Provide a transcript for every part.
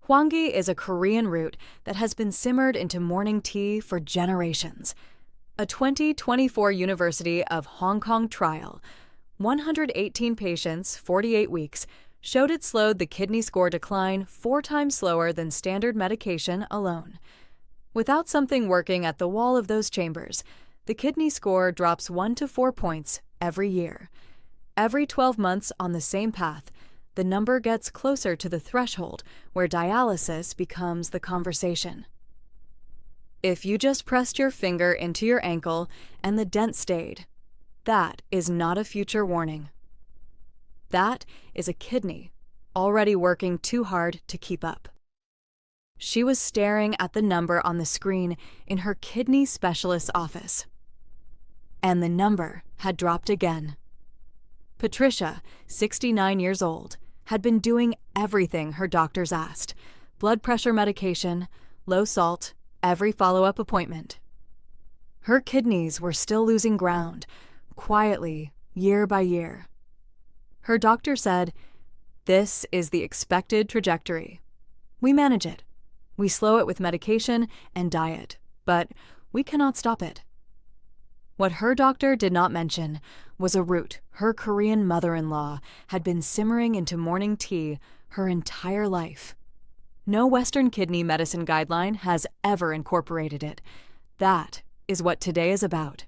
Hwanggi is a Korean root that has been simmered into morning tea for generations. A 2024 University of Hong Kong trial, 118 patients, 48 weeks, showed it slowed the kidney score decline 4 times slower than standard medication alone. Without something working at the wall of those chambers, the kidney score drops 1 to 4 points every year. Every 12 months on the same path, the number gets closer to the threshold where dialysis becomes the conversation. If you just pressed your finger into your ankle and the dent stayed, that is not a future warning. That is a kidney already working too hard to keep up. She was staring at the number on the screen in her kidney specialist's office. And the number had dropped again. Patricia, 69 years old, had been doing everything her doctors asked: blood pressure medication, low salt, every follow-up appointment. Her kidneys were still losing ground, quietly, year by year. Her doctor said, "This is the expected trajectory. We manage it. We slow it with medication and diet, but we cannot stop it." What her doctor did not mention was a root her Korean mother-in-law had been simmering into morning tea her entire life. No Western kidney medicine guideline has ever incorporated it. That is what today is about.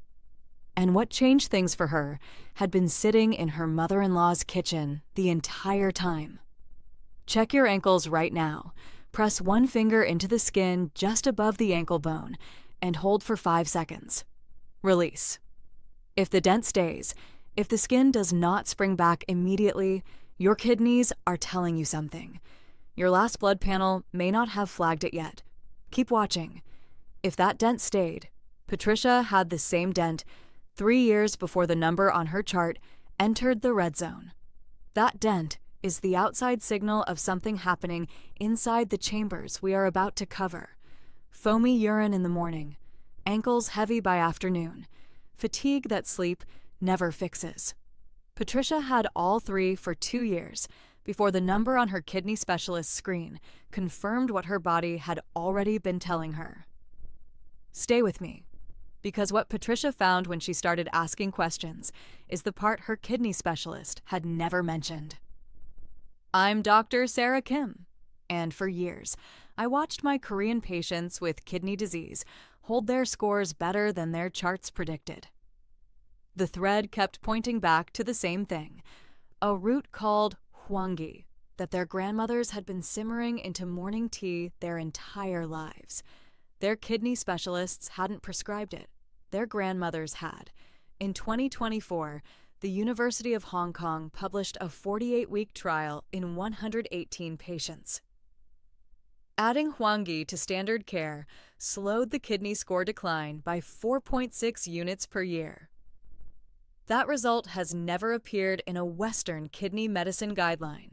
And what changed things for her had been sitting in her mother-in-law's kitchen the entire time. Check your ankles right now. Press one finger into the skin just above the ankle bone and hold for 5 seconds. Release. If the dent stays, if the skin does not spring back immediately, your kidneys are telling you something. Your last blood panel may not have flagged it yet. Keep watching. If that dent stayed, Patricia had the same dent 3 years before the number on her chart entered the red zone. That dent is the outside signal of something happening inside the chambers we are about to cover. Foamy urine in the morning, ankles heavy by afternoon, fatigue that sleep never fixes. Patricia had all 3 for 2 years before the number on her kidney specialist's screen confirmed what her body had already been telling her. Stay with me, because what Patricia found when she started asking questions is the part her kidney specialist had never mentioned. I'm Dr. Sarah Kim, and for years, I watched my Korean patients with kidney disease hold their scores better than their charts predicted. The thread kept pointing back to the same thing, a root called Hwanggi that their grandmothers had been simmering into morning tea their entire lives. Their kidney specialists hadn't prescribed it. Their grandmothers had. In 2024, the University of Hong Kong published a 48-week trial in 118 patients. Adding Hwanggi to standard care slowed the kidney score decline by 4.6 units per year. That result has never appeared in a Western kidney medicine guideline.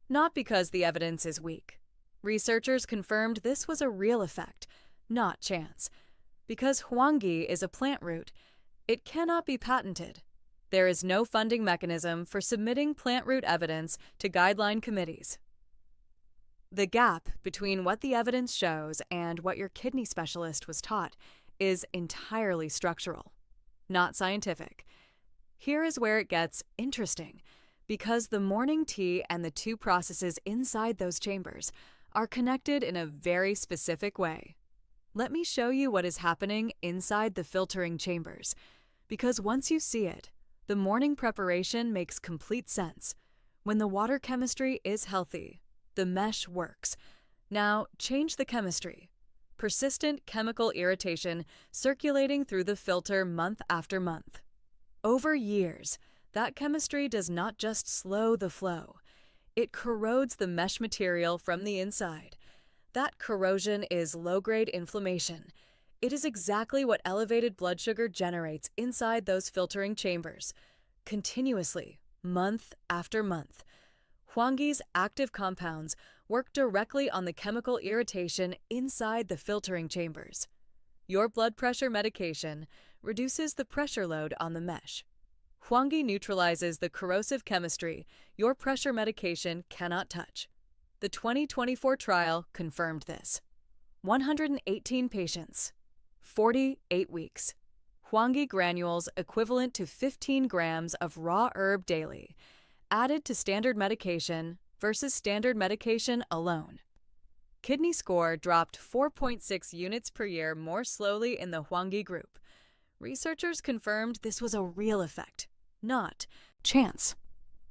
Not because the evidence is weak. Researchers confirmed this was a real effect, not chance. Because Hwanggi is a plant root, it cannot be patented. There is no funding mechanism for submitting plant root evidence to guideline committees. The gap between what the evidence shows and what your kidney specialist was taught is entirely structural, not scientific. Here is where it gets interesting, because the morning tea and the 2 processes inside those chambers are connected in a very specific way. Let me show you what is happening inside the filtering chambers, because once you see it, the morning preparation makes complete sense. When the water chemistry is healthy, the mesh works. Now, change the chemistry. Persistent chemical irritation circulating through the filter month after month. Over years, that chemistry does not just slow the flow. It corrodes the mesh material from the inside. That corrosion is low-grade inflammation. It is exactly what elevated blood sugar generates inside those filtering chambers, continuously, month after month. Hwanggi's active compounds work directly on the chemical irritation inside the filtering chambers. Your blood pressure medication reduces the pressure load on the mesh. Hwanggi neutralizes the corrosive chemistry your pressure medication cannot touch. The 2024 trial confirmed this. 118 patients, 48 weeks. Hwanggi granules equivalent to 15 grams of raw herb daily, added to standard medication versus standard medication alone. Kidney score dropped 4.6 units per year more slowly in the Hwanggi group. Researchers confirmed this was a real effect, not chance.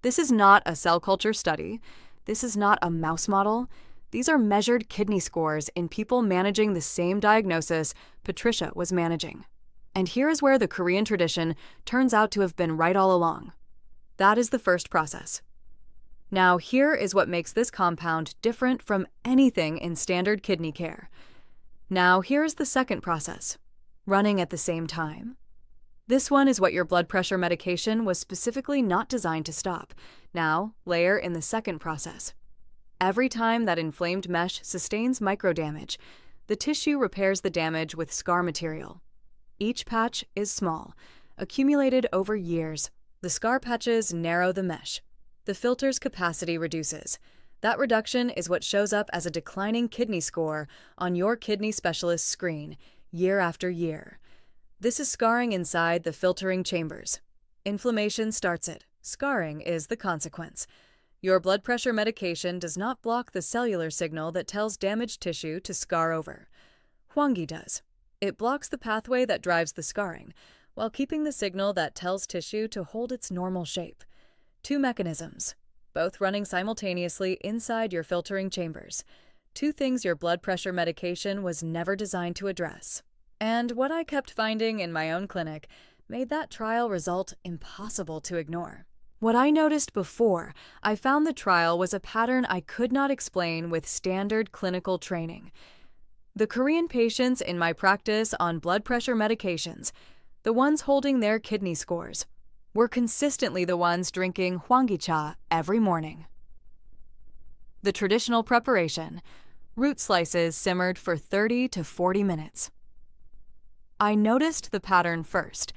This is not a cell culture study. This is not a mouse model. These are measured kidney scores in people managing the same diagnosis Patricia was managing. And here is where the Korean tradition turns out to have been right all along. That is the first process. Now, here is what makes this compound different from anything in standard kidney care. Now, here is the second process, running at the same time. This one is what your blood pressure medication was specifically not designed to stop. Now, layer in the second process. Every time that inflamed mesh sustains microdamage, the tissue repairs the damage with scar material. Each patch is small, accumulated over years. The scar patches narrow the mesh. The filter's capacity reduces. That reduction is what shows up as a declining kidney score on your kidney specialist's screen, year after year. This is scarring inside the filtering chambers. Inflammation starts it. Scarring is the consequence. Your blood pressure medication does not block the cellular signal that tells damaged tissue to scar over. Hwanggi does. It blocks the pathway that drives the scarring, while keeping the signal that tells tissue to hold its normal shape. Two mechanisms, both running simultaneously inside your filtering chambers. Two things your blood pressure medication was never designed to address. And what I kept finding in my own clinic made that trial result impossible to ignore. What I noticed before I found the trial was a pattern I could not explain with standard clinical training. The Korean patients in my practice on blood pressure medications, the ones holding their kidney scores, were consistently the ones drinking Hwanggi cha every morning. The traditional preparation, root slices simmered for 30 to 40 minutes. I noticed the pattern first.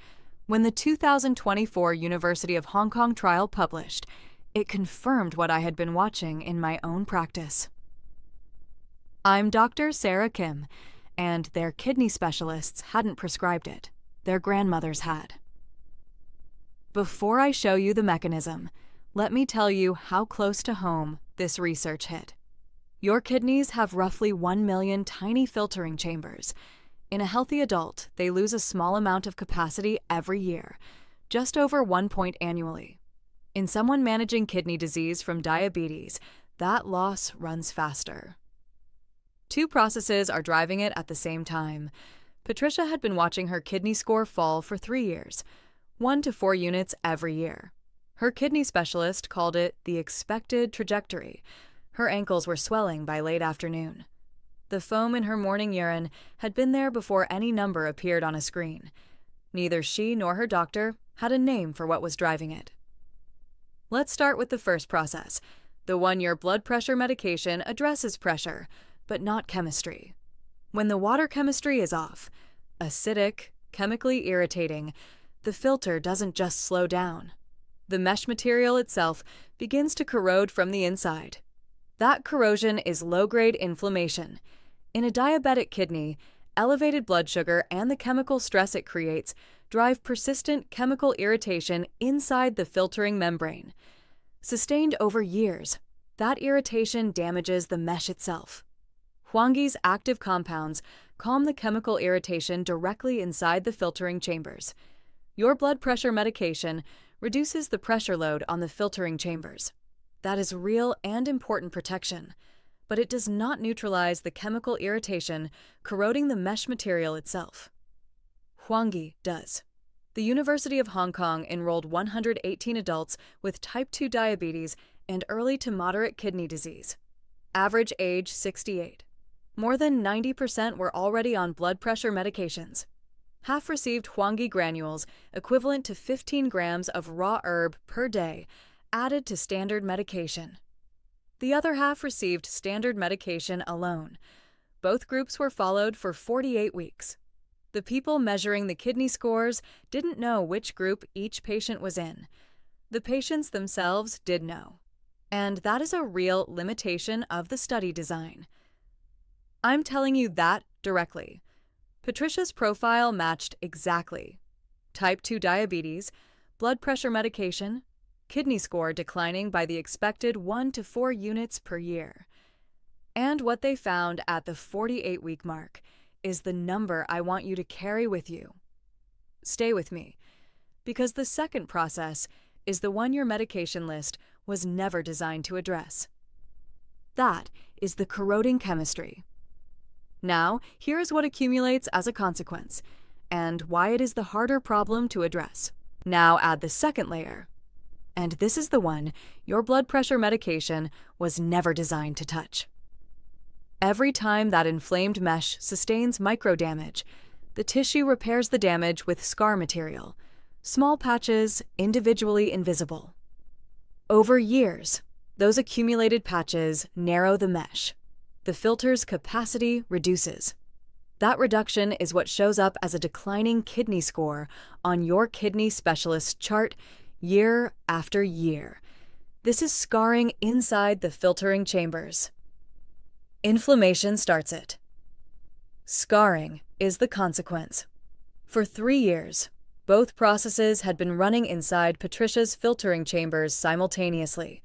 When the 2024 University of Hong Kong trial published, it confirmed what I had been watching in my own practice. I'm Dr. Sarah Kim, and their kidney specialists hadn't prescribed it. Their grandmothers had. Before I show you the mechanism, let me tell you how close to home this research hit. Your kidneys have roughly 1 million tiny filtering chambers. In a healthy adult, they lose a small amount of capacity every year, just over 1 point annually. In someone managing kidney disease from diabetes, that loss runs faster. Two processes are driving it at the same time. Patricia had been watching her kidney score fall for 3 years, 1 to 4 units every year. Her kidney specialist called it the expected trajectory. Her ankles were swelling by late afternoon. The foam in her morning urine had been there before any number appeared on a screen. Neither she nor her doctor had a name for what was driving it. Let's start with the first process, the one your blood pressure medication addresses pressure, but not chemistry. When the water chemistry is off, acidic, chemically irritating, the filter doesn't just slow down. The mesh material itself begins to corrode from the inside. That corrosion is low-grade inflammation. In a diabetic kidney, elevated blood sugar and the chemical stress it creates drive persistent chemical irritation inside the filtering membrane. Sustained over years, that irritation damages the mesh itself. Hwanggi's active compounds calm the chemical irritation directly inside the filtering chambers. Your blood pressure medication reduces the pressure load on the filtering chambers. That is real and important protection, but it does not neutralize the chemical irritation corroding the mesh material itself. Hwanggi does. The University of Hong Kong enrolled 118 adults with type 2 diabetes and early to moderate kidney disease. Average age 68. More than 90% were already on blood pressure medications. Half received Hwanggi granules, equivalent to 15 grams of raw herb per day, added to standard medication. The other half received standard medication alone. Both groups were followed for 48 weeks. The people measuring the kidney scores didn't know which group each patient was in. The patients themselves did know. And that is a real limitation of the study design. I'm telling you that directly. Patricia's profile matched exactly. Type 2 diabetes, blood pressure medication, kidney score declining by the expected 1 to 4 units per year. And what they found at the 48-week mark is the number I want you to carry with you. Stay with me, because the second process is the one your medication list was never designed to address. That is the corroding chemistry. Now, here is what accumulates as a consequence, and why it is the harder problem to address. Now add the second layer. And this is the one your blood pressure medication was never designed to touch. Every time that inflamed mesh sustains microdamage, the tissue repairs the damage with scar material, small patches individually invisible. Over years, those accumulated patches narrow the mesh. The filter's capacity reduces. That reduction is what shows up as a declining kidney score on your kidney specialist's chart year after year. This is scarring inside the filtering chambers. Inflammation starts it. Scarring is the consequence. For 3 years, both processes had been running inside Patricia's filtering chambers simultaneously.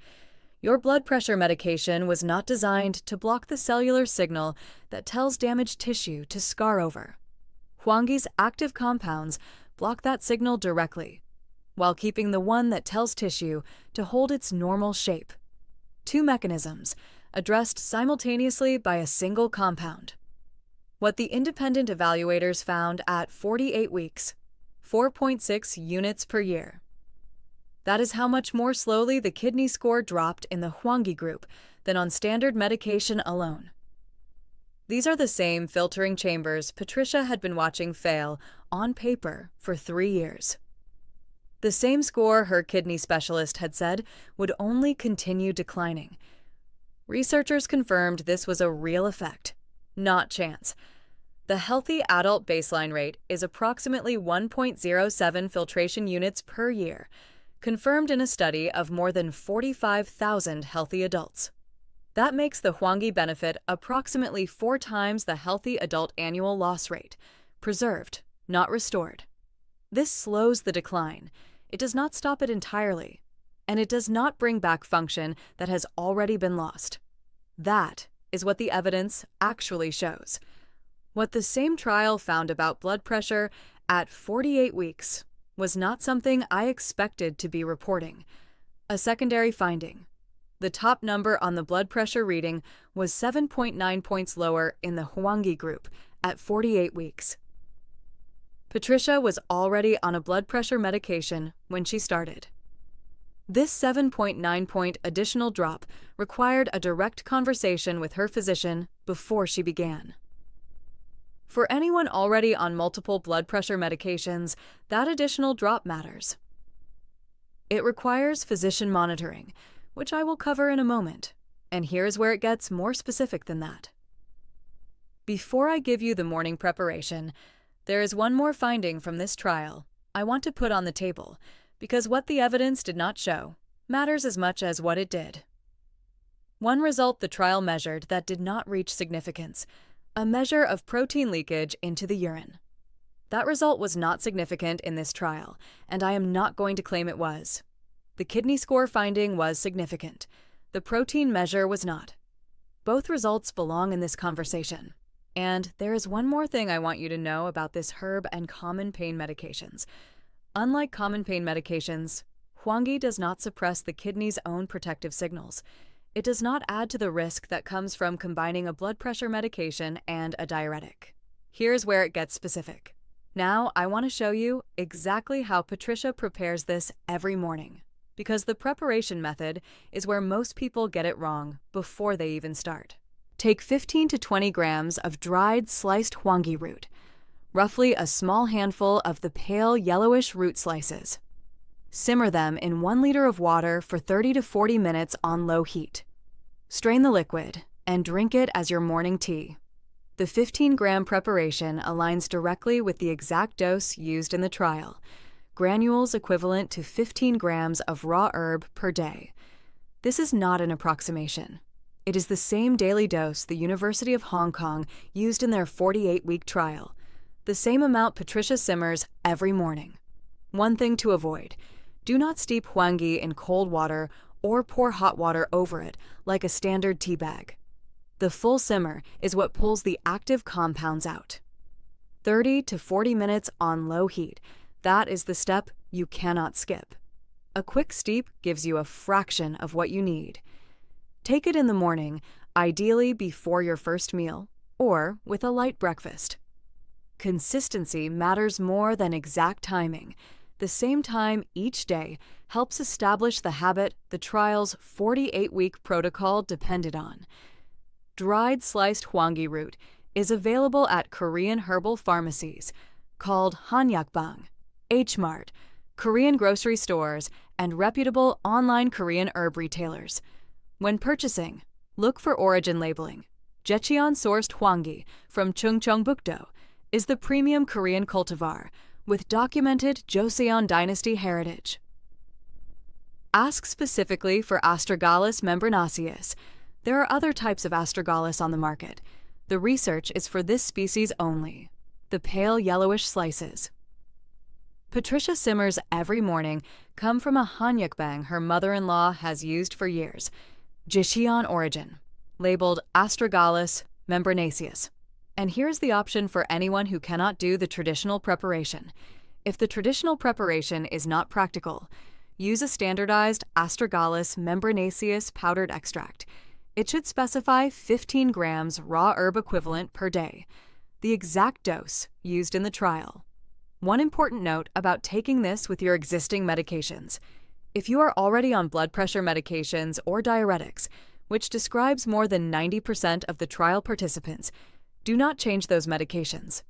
Your blood pressure medication was not designed to block the cellular signal that tells damaged tissue to scar over. Hwanggi's active compounds block that signal directly, while keeping the one that tells tissue to hold its normal shape. 2 mechanisms, addressed simultaneously by a single compound. What the independent evaluators found at 48 weeks, 4.6 units per year. That is how much more slowly the kidney score dropped in the Hwanggi group than on standard medication alone. These are the same filtering chambers Patricia had been watching fail on paper for 3 years. The same score her kidney specialist had said would only continue declining. Researchers confirmed this was a real effect, not chance. The healthy adult baseline rate is approximately 1.07 filtration units per year, confirmed in a study of more than 45,000 healthy adults. That makes the Hwanggi benefit approximately 4 times the healthy adult annual loss rate, preserved, not restored. This slows the decline. It does not stop it entirely, and it does not bring back function that has already been lost. That is what the evidence actually shows. What the same trial found about blood pressure at 48 weeks was not something I expected to be reporting. A secondary finding. The top number on the blood pressure reading was 7.9 points lower in the Hwanggi group at 48 weeks. Patricia was already on a blood pressure medication when she started. This 7.9-point additional drop required a direct conversation with her physician before she began. For anyone already on multiple blood pressure medications, that additional drop matters. It requires physician monitoring, which I will cover in a moment, and here's where it gets more specific than that. Before I give you the morning preparation, there is one more finding from this trial I want to put on the table, because what the evidence did not show matters as much as what it did. One result the trial measured that did not reach significance: a measure of protein leakage into the urine. That result was not significant in this trial, and I am not going to claim it was. The kidney score finding was significant. The protein measure was not. Both results belong in this conversation. And there is one more thing I want you to know about this herb and common pain medications. Unlike common pain medications, Hwanggi does not suppress the kidney's own protective signals. It does not add to the risk that comes from combining a blood pressure medication and a diuretic. Here's where it gets specific. Now I want to show you exactly how Patricia prepares this every morning, because the preparation method is where most people get it wrong before they even start. Take 15 to 20 grams of dried sliced Hwanggi root, roughly a small handful of the pale yellowish root slices. Simmer them in 1 liter of water for 30 to 40 minutes on low heat. Strain the liquid and drink it as your morning tea. The 15-gram preparation aligns directly with the exact dose used in the trial, granules equivalent to 15 grams of raw herb per day. This is not an approximation. It is the same daily dose the University of Hong Kong used in their 48-week trial, the same amount Patricia simmers every morning. One thing to avoid: do not steep Hwanggi in cold water or pour hot water over it like a standard tea bag. The full simmer is what pulls the active compounds out. 30 to 40 minutes on low heat. That is the step you cannot skip. A quick steep gives you a fraction of what you need. Take it in the morning, ideally before your first meal, or with a light breakfast. Consistency matters more than exact timing. The same time each day helps establish the habit the trial's 48-week protocol depended on. Dried sliced Hwanggi root is available at Korean herbal pharmacies called Hanyakbang, H-Mart, Korean grocery stores, and reputable online Korean herb retailers. When purchasing, look for origin labeling. Jecheon-sourced Hwanggi from Chungcheongbukdo is the premium Korean cultivar with documented Joseon Dynasty heritage. Ask specifically for Astragalus membranaceus. There are other types of Astragalus on the market. The research is for this species only, the pale yellowish slices. Patricia simmers every morning come from a hanyakbang her mother-in-law has used for years, Joseon origin, labeled Astragalus membranaceus. And here's the option for anyone who cannot do the traditional preparation. If the traditional preparation is not practical, use a standardized Astragalus membranaceus powdered extract. It should specify 15 grams raw herb equivalent per day, the exact dose used in the trial. One important note about taking this with your existing medications. If you are already on blood pressure medications or diuretics, which describes more than 90% of the trial participants, do not change those medications.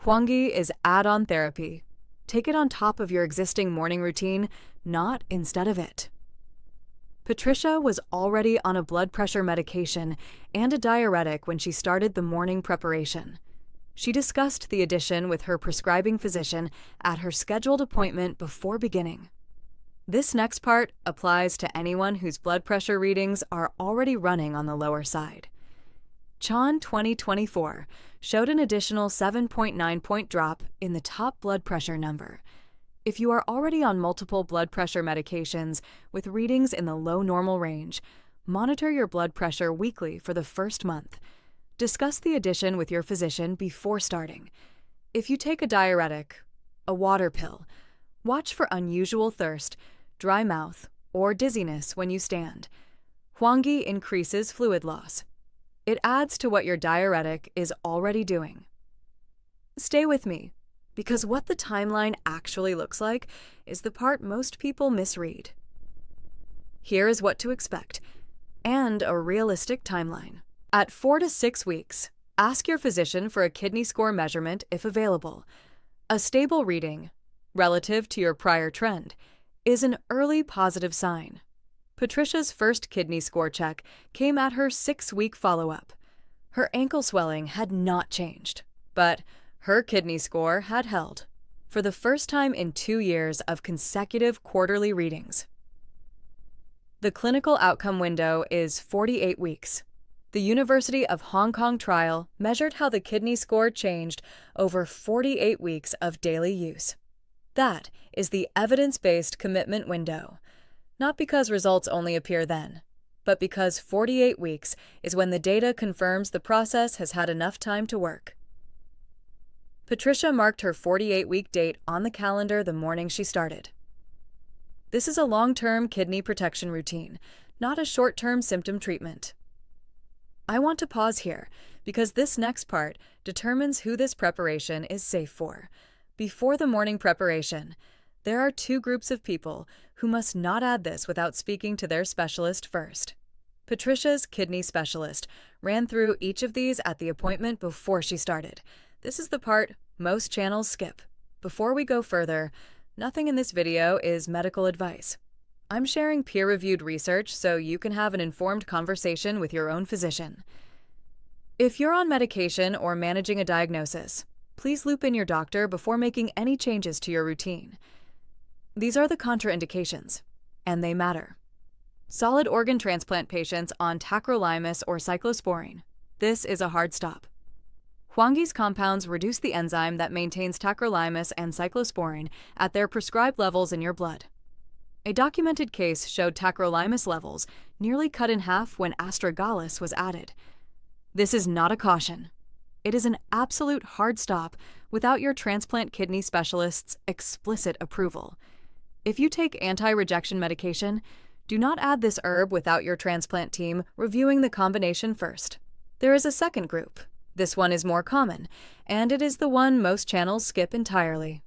Hwanggi is add-on therapy. Take it on top of your existing morning routine, not instead of it. Patricia was already on a blood pressure medication and a diuretic when she started the morning preparation. She discussed the addition with her prescribing physician at her scheduled appointment before beginning. This next part applies to anyone whose blood pressure readings are already running on the lower side. CHON 2024 showed an additional 7.9-point drop in the top blood pressure number. If you are already on multiple blood pressure medications with readings in the low normal range, monitor your blood pressure weekly for the first month. Discuss the addition with your physician before starting. If you take a diuretic, a water pill, watch for unusual thirst, dry mouth, or dizziness when you stand. Hwanggi increases fluid loss. It adds to what your diuretic is already doing. Stay with me, because what the timeline actually looks like is the part most people misread. Here is what to expect, and a realistic timeline. At 4 to 6 weeks, ask your physician for a kidney score measurement if available. A stable reading, relative to your prior trend, is an early positive sign. Patricia's first kidney score check came at her 6-week follow-up. Her ankle swelling had not changed, but her kidney score had held, for the first time in 2 years of consecutive quarterly readings. The clinical outcome window is 48 weeks. The University of Hong Kong trial measured how the kidney score changed over 48 weeks of daily use. That is the evidence-based commitment window. Not because results only appear then, but because 48 weeks is when the data confirms the process has had enough time to work. Patricia marked her 48-week date on the calendar the morning she started. This is a long-term kidney protection routine, not a short-term symptom treatment. I want to pause here because this next part determines who this preparation is safe for. Before the morning preparation, there are 2 groups of people who must not add this without speaking to their specialist first. Patricia's kidney specialist ran through each of these at the appointment before she started. This is the part most channels skip. Before we go further, nothing in this video is medical advice. I'm sharing peer-reviewed research so you can have an informed conversation with your own physician. If you're on medication or managing a diagnosis, please loop in your doctor before making any changes to your routine. These are the contraindications, and they matter. Solid organ transplant patients on tacrolimus or cyclosporine. This is a hard stop. Hwanggi's compounds reduce the enzyme that maintains tacrolimus and cyclosporine at their prescribed levels in your blood. A documented case showed tacrolimus levels nearly cut in half when Astragalus was added. This is not a caution. It is an absolute hard stop without your transplant kidney specialist's explicit approval. If you take anti-rejection medication, do not add this herb without your transplant team reviewing the combination first. There is a second group. This one is more common, and it is the one most channels skip entirely.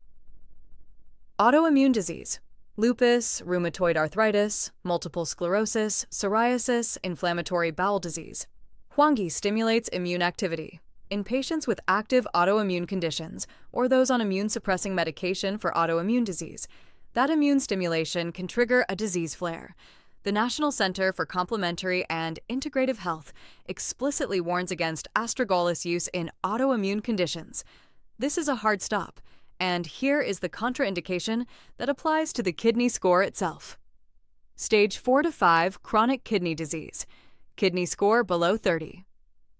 Autoimmune disease. Lupus, rheumatoid arthritis, multiple sclerosis, psoriasis, inflammatory bowel disease. Hwanggi stimulates immune activity. In patients with active autoimmune conditions or those on immune-suppressing medication for autoimmune disease, that immune stimulation can trigger a disease flare. The National Center for Complementary and Integrative Health explicitly warns against Astragalus use in autoimmune conditions. This is a hard stop, and here is the contraindication that applies to the kidney score itself. Stage 4 to 5 chronic kidney disease. Kidney score below 30.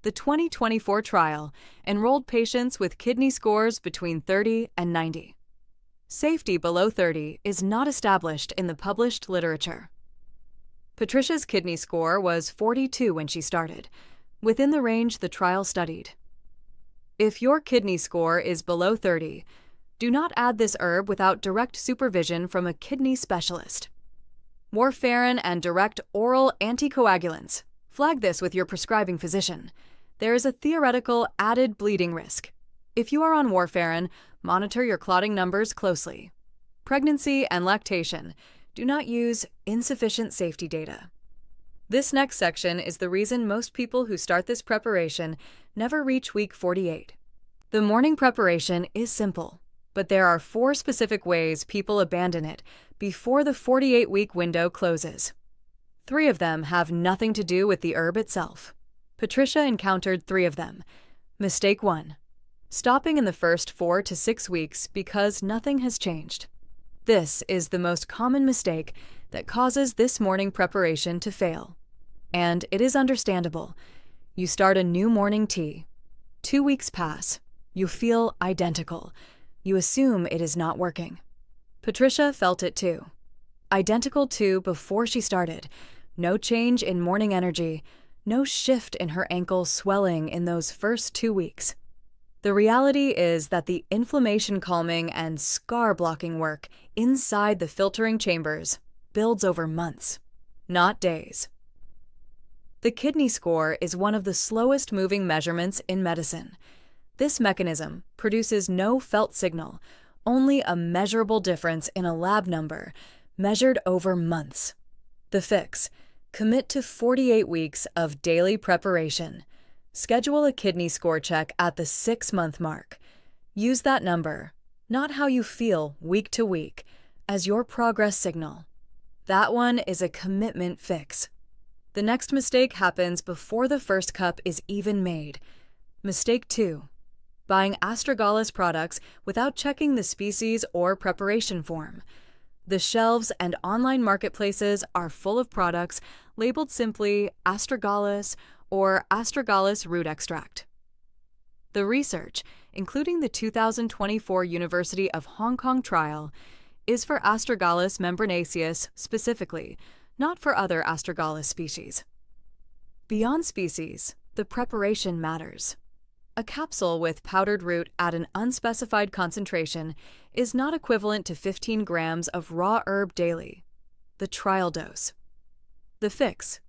The 2024 trial enrolled patients with kidney scores between 30 and 90. Safety below 30 is not established in the published literature. Patricia's kidney score was 42 when she started, within the range the trial studied. If your kidney score is below 30, do not add this herb without direct supervision from a kidney specialist. Warfarin and direct oral anticoagulants. Flag this with your prescribing physician. There is a theoretical added bleeding risk. If you are on warfarin, monitor your clotting numbers closely. Pregnancy and lactation. Do not use insufficient safety data. This next section is the reason most people who start this preparation never reach week 48. The morning preparation is simple, but there are 4 specific ways people abandon it before the 48-week window closes. 3 of them have nothing to do with the herb itself. Patricia encountered 3 of them. Mistake 1. Stopping in the first 4 to 6 weeks because nothing has changed. This is the most common mistake that causes this morning preparation to fail. And it is understandable. You start a new morning tea. 2 weeks pass. You feel identical. You assume it is not working. Patricia felt it too. Identical to before she started. No change in morning energy. No shift in her ankle swelling in those first 2 weeks. The reality is that the inflammation calming and scar blocking work inside the filtering chambers builds over months, not days. The kidney score is one of the slowest moving measurements in medicine. This mechanism produces no felt signal, only a measurable difference in a lab number, measured over months. The fix: commit to 48 weeks of daily preparation. Schedule a kidney score check at the 6-month mark. Use that number, not how you feel week to week, as your progress signal. That one is a commitment fix. The next mistake happens before the first cup is even made. Mistake 2. Buying Astragalus products without checking the species or preparation form. The shelves and online marketplaces are full of products labeled simply Astragalus or Astragalus root extract. The research, including the 2024 University of Hong Kong trial, is for Astragalus membranaceus specifically, not for other Astragalus species. Beyond species, the preparation matters. A capsule with powdered root at an unspecified concentration is not equivalent to 15 grams of raw herb daily. The trial dose. The fix: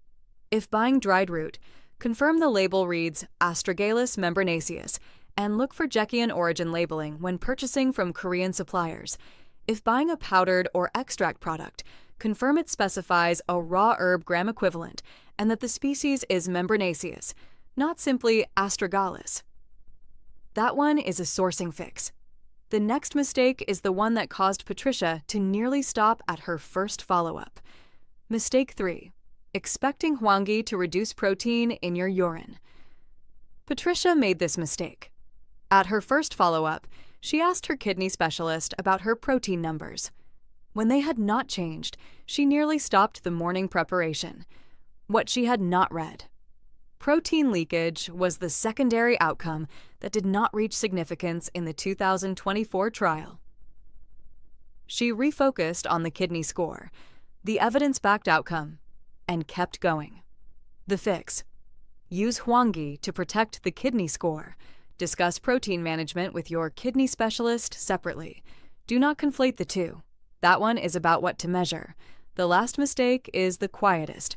if buying dried root, confirm the label reads Astragalus membranaceus and look for Jeckian origin labeling when purchasing from Korean suppliers. If buying a powdered or extract product, confirm it specifies a raw herb gram equivalent and that the species is membranaceus, not simply Astragalus. That one is a sourcing fix. The next mistake is the one that caused Patricia to nearly stop at her first follow-up. Mistake 3. Expecting Hwanggi to reduce protein in your urine. Patricia made this mistake. At her first follow-up, she asked her kidney specialist about her protein numbers. When they had not changed, she nearly stopped the morning preparation. What she had not read. Protein leakage was the secondary outcome that did not reach significance in the 2024 trial. She refocused on the kidney score, the evidence-backed outcome, and kept going. The fix: use Hwanggi to protect the kidney score. Discuss protein management with your kidney specialist separately. Do not conflate the two. That one is about what to measure. The last mistake is the quietest,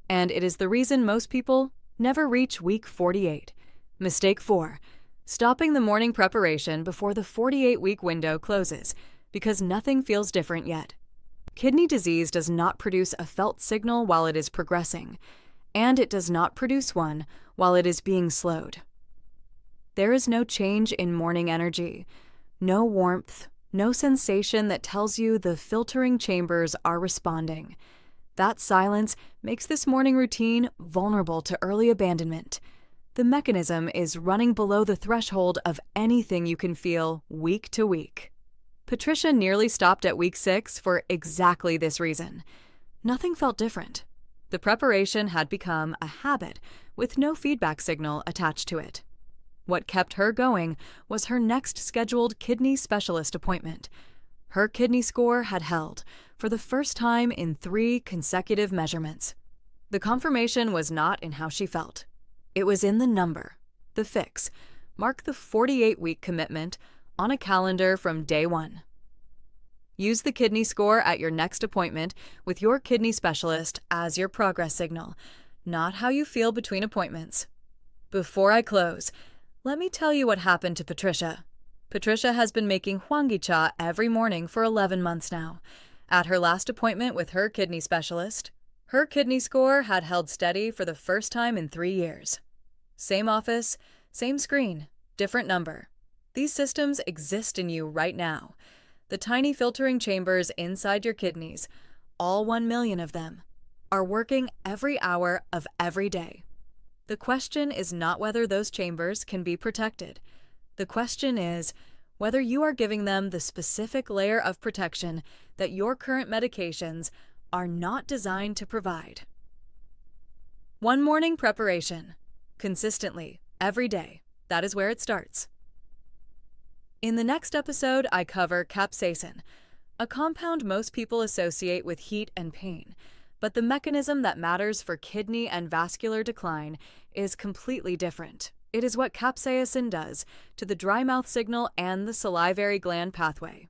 and it is the reason most people never reach week 48. Mistake 4: stopping the morning preparation before the 48-week window closes, because nothing feels different yet. Kidney disease does not produce a felt signal while it is progressing, and it does not produce one while it is being slowed. There is no change in morning energy, no warmth, no sensation that tells you the filtering chambers are responding. That silence makes this morning routine vulnerable to early abandonment. The mechanism is running below the threshold of anything you can feel week to week. Patricia nearly stopped at week 6 for exactly this reason. Nothing felt different. The preparation had become a habit with no feedback signal attached to it. What kept her going was her next scheduled kidney specialist appointment. Her kidney score had held for the first time in 3 consecutive measurements. The confirmation was not in how she felt. It was in the number. The fix: mark the 48-week commitment on a calendar from day 1. Use the kidney score at your next appointment with your kidney specialist as your progress signal, not how you feel between appointments. Before I close, let me tell you what happened to Patricia. Patricia has been making Hwanggi cha every morning for 11 months now. At her last appointment with her kidney specialist, her kidney score had held steady for the first time in 3 years. Same office, same screen, different number. These systems exist in you right now. The tiny filtering chambers inside your kidneys, all 1 million of them, are working every hour of every day. The question is not whether those chambers can be protected. The question is whether you are giving them the specific layer of protection that your current medications are not designed to provide. 1 morning preparation. Consistently, every day. That is where it starts. In the next episode, I cover capsaicin, a compound most people associate with heat and pain, but the mechanism that matters for kidney and vascular decline is completely different. It is what capsaicin does to the dry mouth signal and the salivary gland pathway.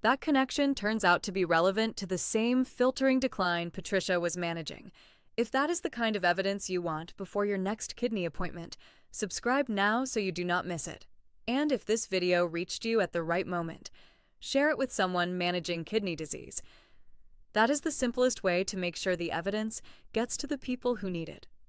That connection turns out to be relevant to the same filtering decline Patricia was managing. If that is the kind of evidence you want before your next kidney appointment, subscribe now so you do not miss it. And if this video reached you at the right moment, share it with someone managing kidney disease. That is the simplest way to make sure the evidence gets to the people who need it.